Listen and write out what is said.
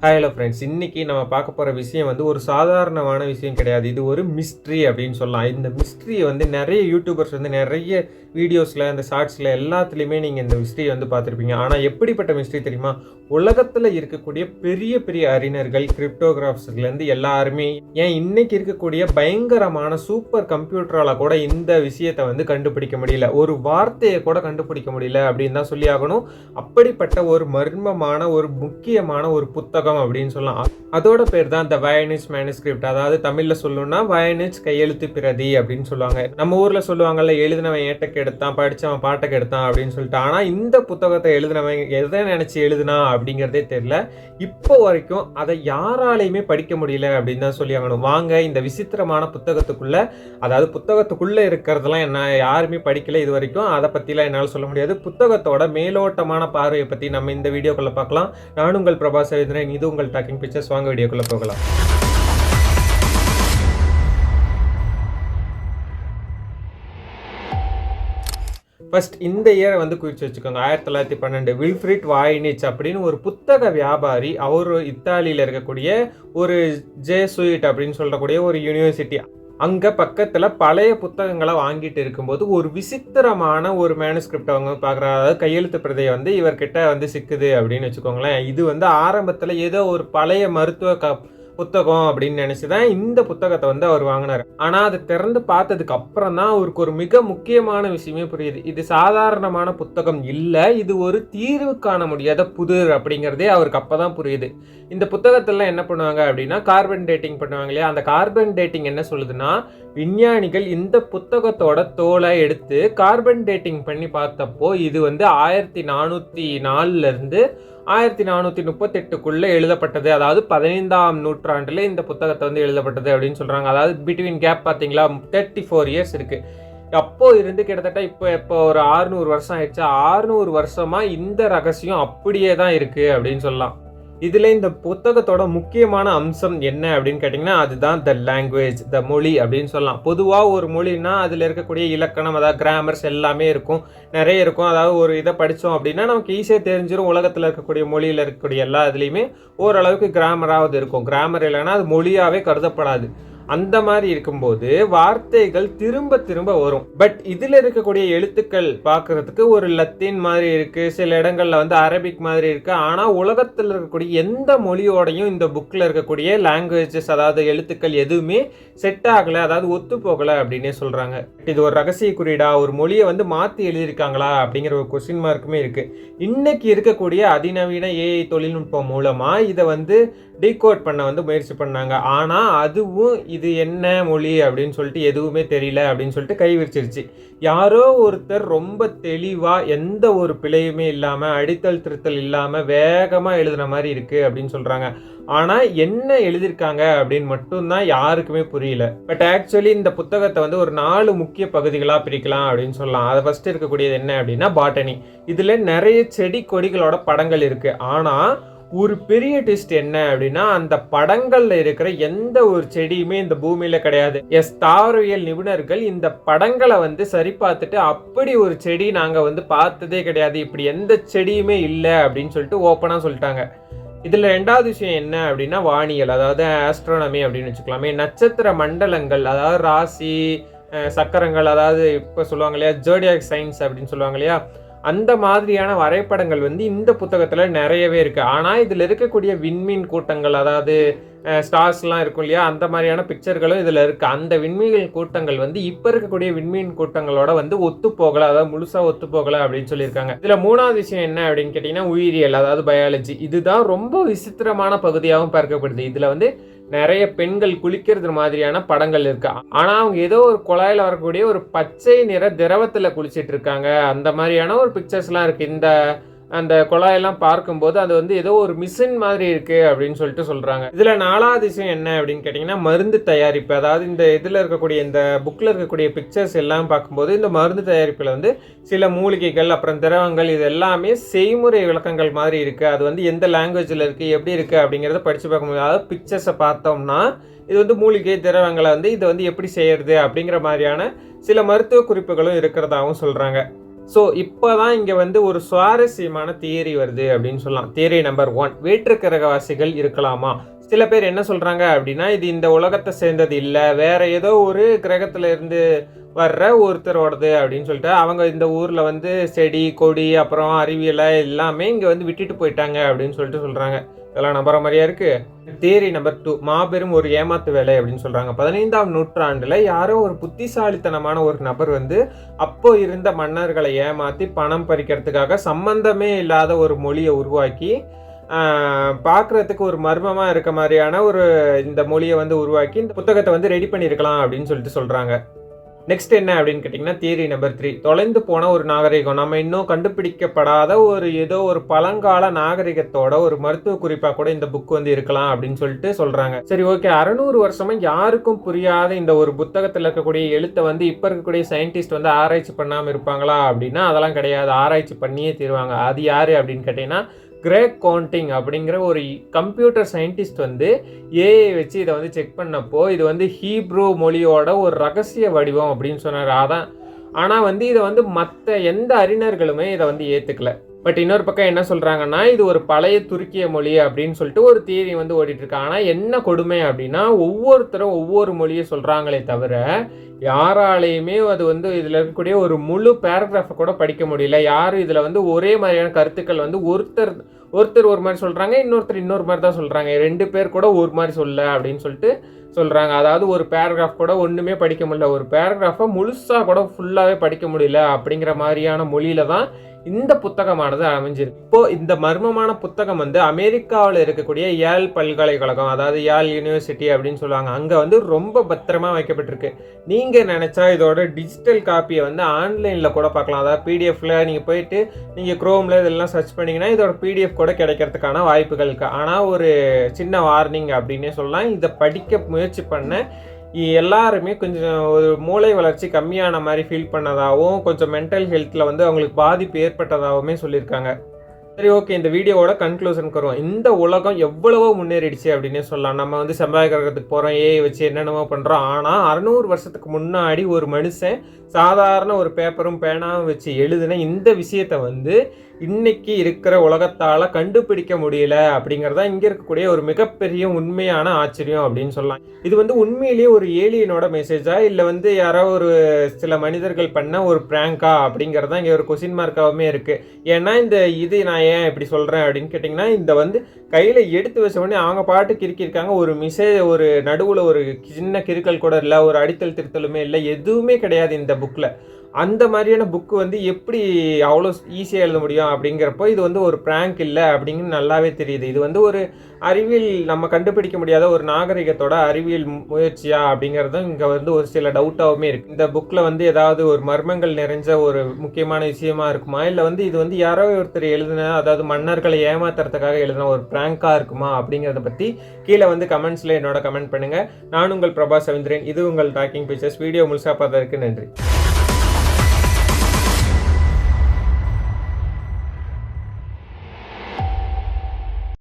Hello friends, இன்னைக்கு நம்ம பார்க்க போகிற விஷயம் வந்து ஒரு சாதாரணமான விஷயம் கிடையாது. இது ஒரு மிஸ்ட்ரி அப்படின்னு சொல்லலாம். இந்த மிஸ்ட்ரியை வந்து நிறைய யூடியூபர்ஸ் வந்து நிறைய வீடியோஸில் இந்த ஷார்ட்ஸில் எல்லாத்துலேயுமே நீங்கள் இந்த மிஸ்ட்ரியை வந்து பார்த்துருப்பீங்க. ஆனால் எப்படிப்பட்ட மிஸ்ட்ரி தெரியுமா? உலகத்தில் இருக்கக்கூடிய பெரிய பெரிய அறிஞர்கள், கிரிப்டோகிராஃபர்ஸ்லேருந்து எல்லாருமே, ஏன் இன்னைக்கு இருக்கக்கூடிய பயங்கரமான சூப்பர் கம்ப்யூட்டரால் கூட இந்த விஷயத்தை வந்து கண்டுபிடிக்க முடியல, ஒரு வார்த்தையை கூட கண்டுபிடிக்க முடியல அப்படின்னு தான் சொல்லி ஆகணும். அப்படிப்பட்ட ஒரு மர்மமான ஒரு முக்கியமான ஒரு புத்தகம் அப்படின்னு சொல்லலாம். அதோட பேர் தான் த வயனிச் மேனுஸ்கிரிப்ட். அதாவது தமிழ்ல சொல்லணும்னா வயனிச் கையெழுத்து பிரதி அப்படின்னு சொல்லுவாங்க. நம்ம ஊர்ல சொல்லுவாங்கல்ல, எழுதினவன் ஏட்டக்கு எடுத்தான், படிச்சவன் பாட்டக்கு எடுத்தான் அப்படின்னு சொல்லிட்டு. ஆனா இந்த புத்தகத்தை எழுதினவன் எதை நினைச்சு எழுதுனா அப்படிங்கிறதே தெரியல. இப்போ வரைக்கும் அதை யாராலையுமே படிக்க முடியல அப்படின்னு தான் சொல்லி ஆகணும். வாங்க இந்த விசித்திரமான புத்தகத்துக்குள்ள, அதாவது புத்தகத்துக்குள்ள இருக்கிறதெல்லாம் என்ன யாருமே படிக்கல இது வரைக்கும், அதை பத்திலாம் என்னால் சொல்ல முடியாது. புத்தகத்தோட மேலோட்டமான பார்வையை பத்தி நம்ம இந்த வீடியோக்குள்ள பார்க்கலாம். நான் உங்கள் பிரபாஸ் எழுதுறேன், இது உங்கள் டாக்கிங் பிக்சர்ஸ். வாங்க வீடியோக்குள்ள போகலாம். ஃபர்ஸ்ட் இந்த இயரை வந்து குறித்து வச்சுக்கோங்க. 1912 வில்ஃப்ரிட் வாய்னிச் அப்படின்னு ஒரு புத்தக வியாபாரி. அவர் இத்தாலியில் இருக்கக்கூடிய ஒரு ஜேசுயிட் அப்படின்னு சொல்லக்கூடிய ஒரு யூனிவர்சிட்டி, அங்கே பக்கத்தில் பழைய புத்தகங்களை வாங்கிட்டு இருக்கும்போது ஒரு விசித்திரமான ஒரு மேனுஸ்கிரிப்ட் அவங்க பார்க்குற, அதாவது கையெழுத்து பிரதையை வந்து இவர்கிட்ட வந்து சிக்குது அப்படின்னு வச்சுக்கோங்களேன். இது வந்து ஆரம்பத்தில் ஏதோ ஒரு பழைய மருத்துவ புத்தகம் அப்படின்னு நினைச்சுதான் இந்த புத்தகத்தை வந்து அவர் வாங்கினார். ஆனா அதை திறந்து பார்த்ததுக்கு அப்புறம் தான் அவருக்கு ஒரு மிக முக்கியமான விஷயமே புரியுது. இது சாதாரணமான புத்தகம் இல்லை, இது ஒரு தீர்வு காண முடியாத புதிர் அப்படிங்கிறதே அவருக்கு அப்பதான் புரியுது. இந்த புத்தகத்துல என்ன பண்ணுவாங்க அப்படின்னா கார்பன் டேட்டிங் பண்ணுவாங்க இல்லையா? அந்த கார்பன் டேட்டிங் என்ன சொல்லுதுன்னா, விஞ்ஞானிகள் இந்த புத்தகத்தோட தோலை எடுத்து கார்பன் டேட்டிங் பண்ணி பார்த்தப்போ இது வந்து 1404 இருந்து 1438 எழுதப்பட்டது. அதாவது 15ஆம் நூற்றாண்டுல இந்த புத்தகத்தை வந்து எழுதப்பட்டது அப்படின்னு சொல்றாங்க. அதாவது பிட்வீன் கேப் பார்த்தீங்களா, 34 இயர்ஸ் இருக்கு. அப்போ இருந்து கிட்டத்தட்ட இப்போ ஒரு 600 வருஷம் ஆயிடுச்சு. 600 வருஷமா இந்த ரகசியம் அப்படியே தான் இருக்கு அப்படின்னு சொல்லலாம். இதுல இந்த புத்தகத்தோட முக்கியமான அம்சம் என்ன அப்படின்னு கேட்டிங்கன்னா, அதுதான் த லாங்குவேஜ், த மொழி அப்படின்னு சொல்லலாம். பொதுவாக ஒரு மொழின்னா அதில் இருக்கக்கூடிய இலக்கணம், அதாவது கிராமர்ஸ் எல்லாமே இருக்கும், நிறைய இருக்கும். அதாவது ஒரு இதை படித்தோம் அப்படின்னா நமக்கு ஈஸியாக தெரிஞ்சிடும். உலகத்தில் இருக்கக்கூடிய மொழியில் இருக்கக்கூடிய எல்லா இதுலேயுமே ஓரளவுக்கு கிராமராவது இருக்கும். கிராமர் இல்லைன்னா அது மொழியாகவே கருதப்படாது. அந்த மாதிரி இருக்கும்போது வார்த்தைகள் திரும்ப திரும்ப வரும். பட் இதில் இருக்கக்கூடிய எழுத்துக்கள் பார்க்கறதுக்கு ஒரு லத்தீன் மாதிரி இருக்கு, சில இடங்கள்ல வந்து அரபிக் மாதிரி இருக்கு. ஆனால் உலகத்தில் இருக்கக்கூடிய எந்த மொழியோடையும் இந்த புக்கில் இருக்கக்கூடிய லாங்குவேஜஸ், அதாவது எழுத்துக்கள் எதுவுமே செட் ஆகலை, அதாவது ஒத்து போகலை அப்படின்னே சொல்றாங்க. இது ஒரு ரகசிய குறியீடா, ஒரு மொழியை வந்து மாற்றி எழுதியிருக்காங்களா அப்படிங்கிற ஒரு கொஸ்டின் மார்க்குமே இருக்கு. இன்னைக்கு இருக்கக்கூடிய அதிநவீன ஏஐ தொழில்நுட்பம் மூலமா இதை வந்து டீகோட் பண்ண வந்து முயற்சி பண்ணாங்க. ஆனால் அதுவும் இது என்ன மொழி அப்படின்னு சொல்லிட்டு எதுவுமே தெரியல அப்படின்னு சொல்லிட்டு கை விரிச்சிருச்சு. யாரோ ஒருத்தர் ரொம்ப தெளிவாக எந்த ஒரு பிழையுமே இல்லாமல், அடித்தல் திருத்தல் இல்லாமல் வேகமாக எழுதுன மாதிரி இருக்குது அப்படின்னு சொல்கிறாங்க. ஆனால் என்ன எழுதியிருக்காங்க அப்படின்னு மட்டும்தான் யாருக்குமே புரியல. பட் ஆக்சுவலி இந்த புத்தகத்தை வந்து ஒரு 4 முக்கிய பகுதிகளாக பிரிக்கலாம் அப்படின்னு சொல்லலாம். அதை ஃபர்ஸ்ட் இருக்கக்கூடியது என்ன அப்படின்னா பாட்டனி. இதில் நிறைய செடி கொடிகளோட படங்கள் இருக்குது. ஆனால் ஒரு பெரிய டெஸ்ட் என்ன அப்படின்னா, அந்த படங்கள்ல இருக்கிற எந்த ஒரு செடியுமே இந்த பூமியில கிடையாது. தாவரவியல் நிபுணர்கள் இந்த படங்களை வந்து சரி பார்த்துட்டு, அப்படி ஒரு செடி நாங்க வந்து பார்த்ததே கிடையாது, இப்படி எந்த செடியுமே இல்லை அப்படின்னு சொல்லிட்டு ஓப்பனா சொல்லிட்டாங்க. இதுல 2வது விஷயம் என்ன அப்படின்னா வானியல், அதாவது ஆஸ்ட்ரோனமி அப்படின்னு வச்சுக்கலாமே. நட்சத்திர மண்டலங்கள், அதாவது ராசி சக்கரங்கள், அதாவது இப்ப சொல்லுவாங்க இல்லையா ஜோடியாக் சயின்ஸ் அப்படின்னு சொல்லுவாங்க இல்லையா, அந்த மாதிரியான வரைபடங்கள் வந்து இந்த புத்தகத்தில் நிறையவே இருக்குது. ஆனால் இதில் இருக்கக்கூடிய விண்மீன் கூட்டங்கள், அதாவது ஸ்டார்ஸ்லாம் இருக்கும் இல்லையா, அந்த மாதிரியான பிக்சர்களும் இதில் இருக்குது. அந்த விண்மீன் கூட்டங்கள் வந்து இப்போ இருக்கக்கூடிய விண்மீன் கூட்டங்களோட வந்து ஒத்து போகலை, அதாவது முழுசாக ஒத்து போகலை அப்படின்னு சொல்லியிருக்காங்க. இதில் 3வது விஷயம் என்ன அப்படின்னு கேட்டிங்கன்னா உயிரியல், அதாவது பயாலஜி. இதுதான் ரொம்ப விசித்திரமான பகுதியாகவும் பார்க்கப்படுது. இதில் வந்து நிறைய பெண்கள் குளிக்கிறது மாதிரியான படங்கள் இருக்கு. ஆனா அவங்க ஏதோ ஒரு குழாயில வரக்கூடிய ஒரு பச்சை நிற திரவத்துல குளிச்சிட்டு இருக்காங்க, அந்த மாதிரியான ஒரு பிக்சர்ஸ் எல்லாம் இருக்கு. அந்த குழாயெல்லாம் பார்க்கும்போது அது வந்து ஏதோ ஒரு மிஷின் மாதிரி இருக்கு அப்படின்னு சொல்லிட்டு சொல்றாங்க. இதுல 4வது விஷயம் என்ன அப்படின்னு கேட்டீங்கன்னா மருந்து தயாரிப்பு. அதாவது இந்த இதுல இருக்கக்கூடிய இந்த புக்ல இருக்கக்கூடிய பிக்சர்ஸ் எல்லாம் பார்க்கும்போது இந்த மருந்து தயாரிப்புல வந்து சில மூலிகைகள், அப்புறம் திரவங்கள், இது எல்லாமே செய்முறை விளக்கங்கள் மாதிரி இருக்கு. அது வந்து எந்த லாங்குவேஜ்ல இருக்கு, எப்படி இருக்கு அப்படிங்கிறத படிச்சு பார்க்க முடியாது. அதாவது பிக்சர்ஸை பார்த்தோம்னா இது வந்து மூலிகை திரவங்களை வந்து இதை வந்து எப்படி செய்யறது அப்படிங்கிற மாதிரியான சில மருத்துவ குறிப்புகளும் இருக்கிறதாகவும் சொல்றாங்க. ஸோ இப்போ தான் இங்கே வந்து ஒரு சுவாரஸ்யமான தியரி வருது அப்படின்னு சொல்லலாம். தியரி நம்பர் 1, வேற்று கிரகவாசிகள் இருக்கலாமா? சில பேர் என்ன சொல்கிறாங்க அப்படின்னா, இது இந்த உலகத்தை சேர்ந்தது இல்லை, வேற ஏதோ ஒரு கிரகத்தில் இருந்து வர்ற ஒருத்தரோடது அப்படின்னு சொல்லிட்டு அவங்க இந்த ஊரில் வந்து செடி கொடி அப்புறம் அறிவியலை எல்லாமே இங்கே வந்து விட்டுட்டு போயிட்டாங்க அப்படின்னு சொல்லிட்டு சொல்கிறாங்க. இதெல்லாம் நம்புற மாதிரியா இருக்கு. தியரி நம்பர் 2, மாபெரும் ஒரு ஏமாத்து வேலை அப்படின்னு சொல்றாங்க. 15ஆம் நூற்றாண்டுல யாரோ ஒரு புத்திசாலித்தனமான ஒரு நபர் வந்து அப்போ இருந்த மன்னர்களை ஏமாத்தி பணம் பறிக்கிறதுக்காக சம்பந்தமே இல்லாத ஒரு மொழியை உருவாக்கி பார்க்குறதுக்கு ஒரு மர்மமாக இருக்க மாதிரியான ஒரு இந்த மொழியை வந்து உருவாக்கி இந்த புத்தகத்தை வந்து ரெடி பண்ணியிருக்கலாம் அப்படின்னு சொல்லிட்டு சொல்கிறாங்க. நெக்ஸ்ட் என்ன அப்படின்னு கேட்டிங்கன்னா தியரி நம்பர் 3, தொலைந்து போன ஒரு நாகரிகம், நம்ம இன்னும் கண்டுபிடிக்கப்படாத ஒரு ஏதோ ஒரு பழங்கால நாகரிகத்தோட ஒரு மருத்துவ குறிப்பாக கூட இந்த புக் வந்து இருக்கலாம் அப்படின்னு சொல்லிட்டு சொல்கிறாங்க. சரி, ஓகே, 600 வருஷமா யாருக்கும் புரியாத இந்த ஒரு புத்தகத்தில் இருக்கக்கூடிய எழுத்தை வந்து இப்போ இருக்கக்கூடிய சயின்டிஸ்ட் வந்து ஆராய்ச்சி பண்ணாமல் இருப்பாங்களா அப்படின்னா அதெல்லாம் கிடையாது, ஆராய்ச்சி பண்ணியே தருவாங்க. அது யார் அப்படின்னு கேட்டிங்கன்னா கிரேக் கோண்டிங் அப்படிங்கிற ஒரு கம்ப்யூட்டர் சயின்டிஸ்ட் வந்து ஏஐ வச்சு இதை வந்து செக் பண்ணப்போ இது வந்து ஹீப்ரூ மொழியோட ஒரு ரகசிய வடிவம் அப்படின்னு சொன்னார். அதான் ஆனால் வந்து இதை வந்து மற்ற எந்த அறிஞர்களுமே இதை வந்து ஏற்றுக்கல. பட் இன்னொரு பக்கம் என்ன சொல்கிறாங்கன்னா இது ஒரு பழைய துருக்கிய மொழி அப்படின்னு சொல்லிட்டு ஒரு தியரி வந்து ஓடிட்டுருக்கு. ஆனால் என்ன கொடுமை அப்படின்னா ஒவ்வொருத்தரும் ஒவ்வொரு மொழியை சொல்கிறாங்களே தவிர யாராலையுமே அது வந்து இதில் இருக்கக்கூடிய ஒரு முழு பேராகிராஃபை கூட படிக்க முடியல. யாரும் இதில் வந்து ஒரே மாதிரியான கருத்துக்கள் வந்து ஒருத்தர் ஒரு மாதிரி சொல்கிறாங்க, இன்னொருத்தர் இன்னொரு மாதிரி தான் சொல்கிறாங்க, 2 பேர் கூட ஒரு மாதிரி சொல்ல அப்படின்னு சொல்லிட்டு சொல்கிறாங்க. அதாவது ஒரு பேராகிராஃப் கூட ஒன்றுமே படிக்க முடியல, ஒரு பேராகிராஃபை முழுசாக கூட ஃபுல்லாகவே படிக்க முடியல அப்படிங்கிற மாதிரியான மொழியில தான் இந்த புத்தகமானது அமைஞ்சிருக்கு. இப்போ இந்த மர்மமான புத்தகம் வந்து அமெரிக்காவில் இருக்கக்கூடிய யாழ் பல்கலைக்கழகம், அதாவது யாழ் யூனிவர்சிட்டி அப்படின்னு சொல்லுவாங்க, அங்கே வந்து ரொம்ப பத்திரமா வைக்கப்பட்டிருக்கு. நீங்கள் நினச்சா இதோட டிஜிட்டல் காப்பியை வந்து ஆன்லைனில் கூட பார்க்கலாம். அதாவது பிடிஎஃப்ல நீங்கள் போயிட்டு நீங்கள் குரோமில் இதெல்லாம் சர்ச் பண்ணிங்கன்னா இதோட பிடிஎஃப் கூட கிடைக்கிறதுக்கான வாய்ப்புகள் இருக்குது. ஆனால் ஒரு சின்ன வார்னிங் அப்படின்னே சொல்லலாம், இதை படிக்க முயற்சி பண்ண எல்லாருமே கொஞ்சம் ஒரு மூளை வளர்ச்சி கம்மியான மாதிரி ஃபீல் பண்ணதாகவும் கொஞ்சம் மென்டல் ஹெல்த்தில் வந்து அவங்களுக்கு பாதிப்பு ஏற்பட்டதாகவுமே சொல்லியிருக்காங்க. சரி, ஓகே, இந்த வீடியோவோட கன்க்ளூஷனுக்கு வருவோம். இந்த உலகம் எவ்வளவோ முன்னேறிடுச்சு அப்படின்னே சொல்லலாம். நம்ம வந்து செவ்வாய் கிரகத்துக்கு போகிறோம், ஏஐ வச்சு என்னென்னமோ பண்ணுறோம். ஆனால் 600 வருஷத்துக்கு முன்னாடி ஒரு மனுஷன் சாதாரண ஒரு பேப்பரும் பேனாவும் வச்சு எழுதின இந்த விஷயத்தை வந்து இன்னைக்கு இருக்கிற உலகத்தால் கண்டுபிடிக்க முடியல அப்படிங்கிறதா இங்கே இருக்கக்கூடிய ஒரு மிகப்பெரிய உண்மையான ஆச்சரியம் அப்படின்னு சொல்லலாம். இது வந்து உண்மையிலேயே ஒரு ஏலியனோட மெசேஜா இல்லை வந்து யாரோ ஒரு சில மனிதர்கள் பண்ண ஒரு பிராங்கா அப்படிங்கிறதா இங்கே ஒரு கொஸ்டின் மார்க்காகவுமே இருக்குது. ஏன்னா இது நான் ஏன் இப்படி சொல்கிறேன் அப்படின்னு கேட்டிங்கன்னா இந்த வந்து கையில் எடுத்து வச்ச உடனே அவங்க பாட்டு கிறுக்கியிருக்காங்க. ஒரு நடுவில் ஒரு சின்ன கிறுக்கல் கூட இல்லை, ஒரு அடித்தல் திருத்தலுமே இல்லை, எதுவுமே கிடையாது இந்த புக்கில். அந்த மாதிரியான புக்கு வந்து எப்படி அவ்வளோ ஈஸியாக எழுத முடியும் அப்படிங்கிறப்போ இது வந்து ஒரு பிராங்க் இல்லை அப்படிங்கிறது நல்லாவே தெரியுது. இது வந்து ஒரு அறிவியல் நம்ம கண்டுபிடிக்க முடியாத ஒரு நாகரிகத்தோட அறிவியல் முயற்சியா அப்படிங்கிறதும் இங்கே வந்து ஒரு சில டவுட்டாகவுமே இருக்குது. இந்த புக்கில் வந்து ஏதாவது ஒரு மர்மங்கள் நிறைஞ்ச ஒரு முக்கியமான விஷயமா இருக்குமா, இல்லை வந்து இது வந்து யாரோ ஒருத்தர் எழுதின, அதாவது மன்னர்களை ஏமாத்துறதுக்காக எழுதின ஒரு பிராங்காக இருக்குமா அப்படிங்கிறத பற்றி கீழே வந்து கமெண்ட்ஸில் என்னோட கமெண்ட் பண்ணுங்கள். நான் உங்கள் பிரபாஸ் ரவீந்திரன், இது உங்கள் டாக்கிங் பிக்சர்ஸ். வீடியோ முழுசாக பார்த்ததற்கு நன்றி.